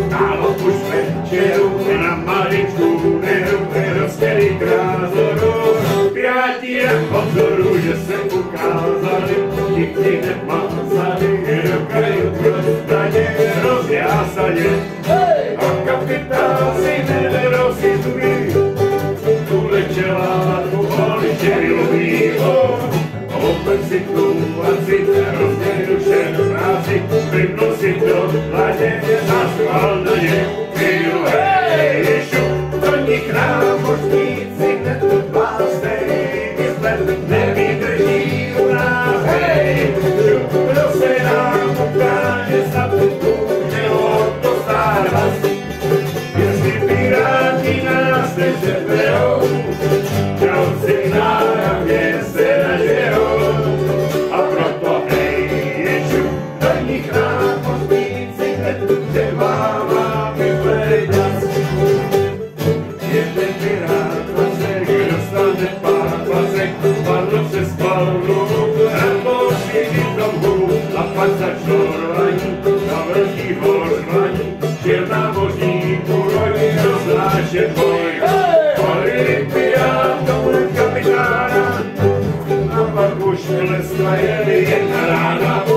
Stálo už večeru na maličku nerozdělí krázoru. Piráti na obzoru, že se ukázali, nikdy nemázali, do kraju prostaně rozjásaně. A kapitán si nerozjezlí, tuhle čeládu oličerilý. Open situaci, rozdělušen práci, vypnu si to laděně, zaschval na ně. Vyjdu, hej, ješu, do nich námořníci, netupástej, nevydrží u nás, hej. Kdo se nám ukáže za tu, že on to stává. Jestli piráti nás nežeberou, si náravně se nažerou. A proto hejču, do nich námořníci, že máma vypleďas. Jeden pirát pasek, dostane pár pasek, padl přes palmu, námořní domů a pak začalo rvaní, na velký hořvaní, šel námořník urodí, roznášet boj. Kapitána, a pak už klesla jeli jedna rána.